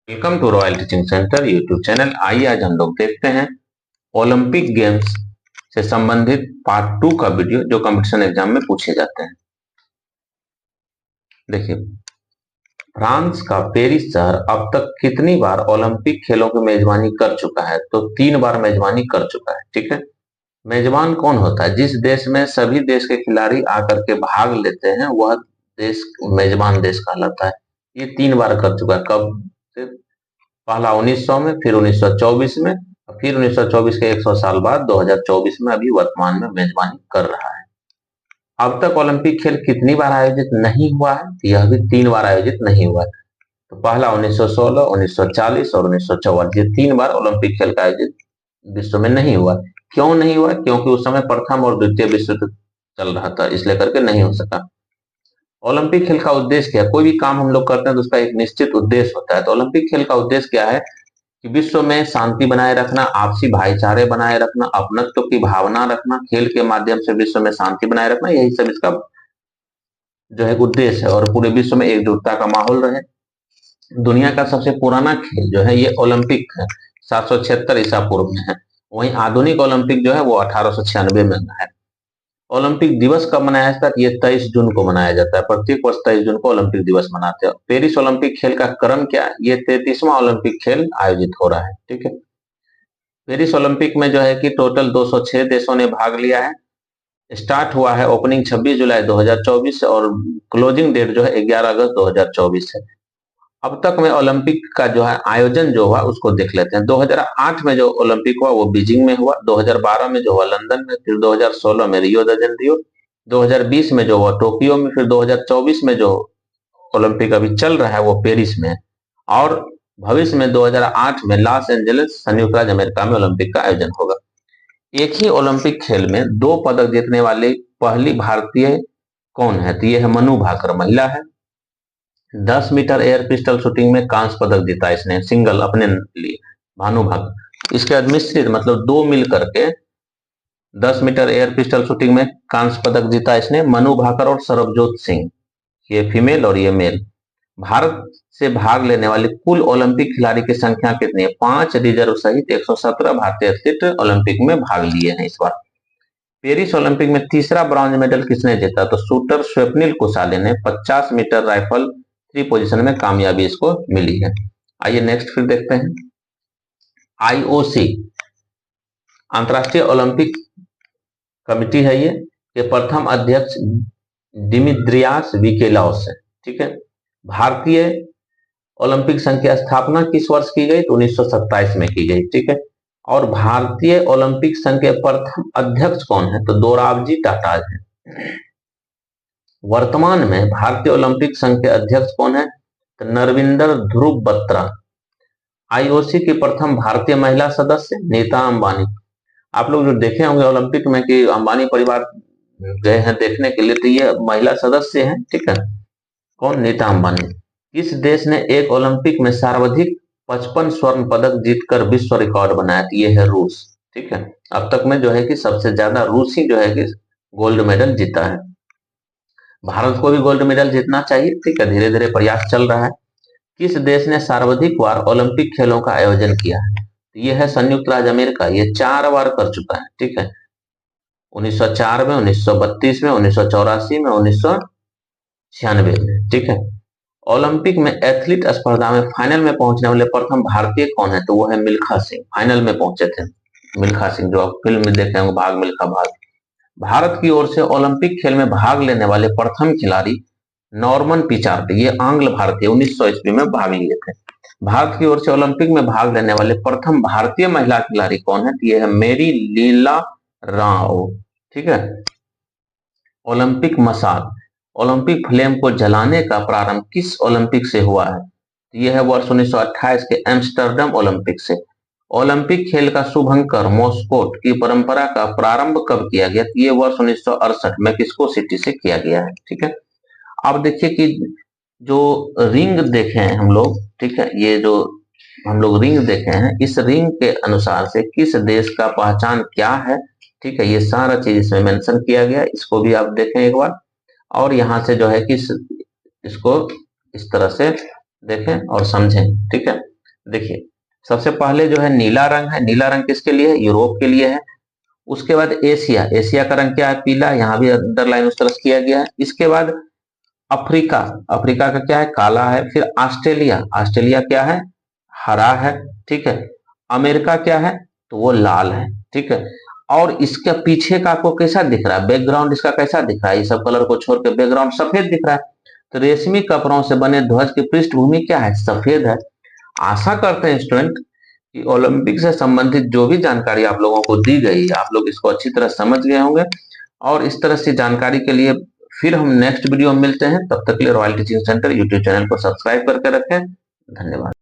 Welcome to Royal Teaching Centre YouTube channel. आइए आज हम लोग देखते हैं ओलंपिक गेम्स से संबंधित पार्ट 2 का वीडियो जो कंपटीशन एग्जाम में पूछे जाते हैं। देखिए, फ्रांस का पेरिस शहर अब तक कितनी बार ओलंपिक खेलों की मेजबानी कर चुका है? तो 3 बार मेजबानी कर चुका है। ठीक है, मेजबान कौन होता है? जिस देश में सभी देश के खिलाड़ी आकर के भाग लेते हैं वह देश मेजबान देश कहलाता है। ये 3 बार कर चुका है। कब से? पहला 1900 में, फिर 1924 में, फिर 1924 के 100 साल बाद 2024 में अभी वर्तमान में मेजबानी कर रहा है। अब तक ओलंपिक खेल कितनी बार आयोजित नहीं हुआ है? यह भी 3 बार आयोजित नहीं हुआ है। तो पहला 1916, 1940 और 1944, ये 3 बार ओलंपिक खेल का आयोजित विश्व में नहीं हुआ। क्यों नहीं हुआ? क्योंकि उस समय प्रथम और द्वितीय विश्व युद्ध चल रहा था, इसलिए करके नहीं हो सका। ओलंपिक खेल का उद्देश्य क्या है? कोई भी काम हम लोग करते हैं तो उसका एक निश्चित उद्देश्य होता है। तो ओलंपिक खेल का उद्देश्य क्या है कि विश्व में शांति बनाए रखना, आपसी भाईचारे बनाए रखना, अपनत्व की भावना रखना, खेल के माध्यम से विश्व में शांति बनाए रखना, यही सब इसका जो है उद्देश्य है। और पूरे विश्व में एकजुटता का माहौल रहे। दुनिया का सबसे पुराना खेल जो है ये ओलंपिक है, 776 ईसा पूर्व में है। वहीं आधुनिक ओलंपिक जो है वो 1896 में है। ओलंपिक दिवस कब मनाया जाता है? ये 23 जून को मनाया जाता है। प्रत्येक वर्ष 23 जून को ओलंपिक दिवस मनाते हैं। पेरिस ओलंपिक खेल का क्रम क्या है? ये 33वां ओलंपिक खेल आयोजित हो रहा है। ठीक है, पेरिस ओलंपिक में जो है कि टोटल 206 देशों ने भाग लिया है। स्टार्ट हुआ है, ओपनिंग 26 जुलाई 2024 और क्लोजिंग डेट जो है 11 अगस्त 2024 है। अब तक में ओलंपिक का जो है आयोजन जो हुआ उसको देख लेते हैं। 2008 में जो ओलंपिक हुआ वो बीजिंग में हुआ, 2012 में जो हुआ लंदन में, फिर 2016 में रियो द जेनेरियो, 2020 में जो हुआ टोक्यो में, फिर 2024 में जो ओलंपिक अभी चल रहा है वो पेरिस में, और भविष्य में 2008 में लॉस एंजलिस संयुक्त राज्य अमेरिका में ओलंपिक का आयोजन होगा। एक ही ओलंपिक खेल में 2 पदक जीतने वाली पहली भारतीय कौन है? तो ये है मनु भाकर, महिला है। 10 मीटर एयर पिस्टल शूटिंग में कांस्य पदक जीता इसने, सिंगल अपने लिए, भानु भाकर। इसके बाद मिश्रित मतलब 2 मिल करके 10 मीटर एयर पिस्टल शूटिंग में कांस्य पदक जीता इसने, मनु भाकर और सरबजोत सिंह, ये फीमेल और ये मेल। भारत से भाग लेने वाले कुल ओलंपिक खिलाड़ी की संख्या कितनी है? 5 रिजर्व सहित 117 भारतीय एथलीट ओलंपिक में भाग लिए हैं इस बार। पेरिस ओलंपिक में तीसरा ब्रॉन्ज मेडल किसने जीता? तो शूटर स्वप्निल कुसाले ने 50 मीटर राइफल 3 पोजीशन में कामयाबी इसको मिली है। आइए नेक्स्ट फिर देखते हैं। आईओसी अंतर्राष्ट्रीय ओलंपिक कमेटी है ये प्रथम अध्यक्ष दिमित्रियास विकेलाउस है। ठीक है, भारतीय ओलंपिक संघ की स्थापना किस वर्ष की गई? तो 1927 में की गई। ठीक है, और भारतीय ओलंपिक संघ के प्रथम अध्यक्ष कौन है? तो दोराबजी टाटा है। वर्तमान में भारतीय ओलंपिक संघ के अध्यक्ष कौन है? तो नरविंदर ध्रुव बत्रा। आईओसी की प्रथम भारतीय महिला सदस्य नीता अंबानी। आप लोग जो देखे होंगे ओलंपिक में कि अंबानी परिवार गए हैं देखने के लिए, तो ये महिला सदस्य हैं। ठीक है, कौन? नीता अंबानी। किस देश ने एक ओलंपिक में सर्वाधिक 55 स्वर्ण पदक जीतकर विश्व रिकॉर्ड बनाया? ये है रूस। ठीक है, अब तक में जो है कि सबसे ज्यादा रूस ही जो है कि गोल्ड मेडल जीता है। भारत को भी गोल्ड मेडल जीतना चाहिए। ठीक है, धीरे धीरे प्रयास चल रहा है। किस देश ने सर्वाधिक बार ओलंपिक खेलों का आयोजन किया है? ये है संयुक्त राज्य अमेरिका, ये 4 बार कर चुका है। ठीक है, 1904 में, 1932 में, 1984 में, 1996 में। ठीक है, ओलंपिक में एथलीट स्पर्धा में फाइनल में पहुंचने वाले प्रथम भारतीय कौन है? तो वो है मिल्खा सिंह, फाइनल में पहुंचे थे मिल्खा सिंह, जो आप फिल्म में देखे होंगे भाग मिल्खा भाग। भारत की ओर से ओलंपिक खेल में भाग लेने वाले प्रथम खिलाड़ी नॉर्मन पिचार्ड, ये आंग्ल भारतीय 1900 ईस्वी में भाग लिए थे। भारत की ओर से ओलंपिक में भाग लेने वाले प्रथम भारतीय महिला खिलाड़ी कौन है? ये है मेरी लीला राव। ठीक है, ओलंपिक मशाल, ओलंपिक फ्लेम को जलाने का प्रारंभ किस ओलंपिक से हुआ है? यह है वर्ष 1928 के एम्स्टर्डम ओलंपिक से। ओलंपिक खेल का शुभंकर मॉस्कोट की परंपरा का प्रारंभ कब किया गया? ये वर्ष 1968 मेक्सिको सिटी से किया गया है। ठीक है, अब देखिए कि जो रिंग देखे हैं हम लोग, ठीक है, ये जो हम लोग रिंग देखे हैं, इस रिंग के अनुसार से किस देश का पहचान क्या है? ठीक है, ये सारा चीज इसमें मेंशन किया गया है, इसको भी आप देखें एक बार, और यहाँ से जो है कि इसको इस तरह से देखें और समझें। ठीक है, देखिए, सबसे पहले जो है नीला रंग है, नीला रंग किसके लिए है? यूरोप के लिए है। उसके बाद एशिया, एशिया का रंग क्या है? पीला, यहाँ भी अंडरलाइन उस तरह किया गया है। इसके बाद अफ्रीका, अफ्रीका का क्या है? काला है। फिर ऑस्ट्रेलिया, ऑस्ट्रेलिया क्या है? हरा है। ठीक है। अमेरिका क्या है? तो वो लाल है। ठीक है। और इसके पीछे का आपको कैसा दिख रहा है? बैकग्राउंड इसका कैसा दिख रहा है? ये सब कलर को छोड़ के बैकग्राउंड सफेद दिख रहा है। तो रेशमी कपड़ों से बने ध्वज की पृष्ठभूमि क्या है? सफेद है। आशा करते हैं स्टूडेंट कि ओलंपिक से संबंधित जो भी जानकारी आप लोगों को दी गई, आप लोग इसको अच्छी तरह समझ गए होंगे। और इस तरह से जानकारी के लिए फिर हम नेक्स्ट वीडियो में मिलते हैं। तब तक के लिए royal Teaching Centre YouTube channel को सब्सक्राइब करके रखें। धन्यवाद।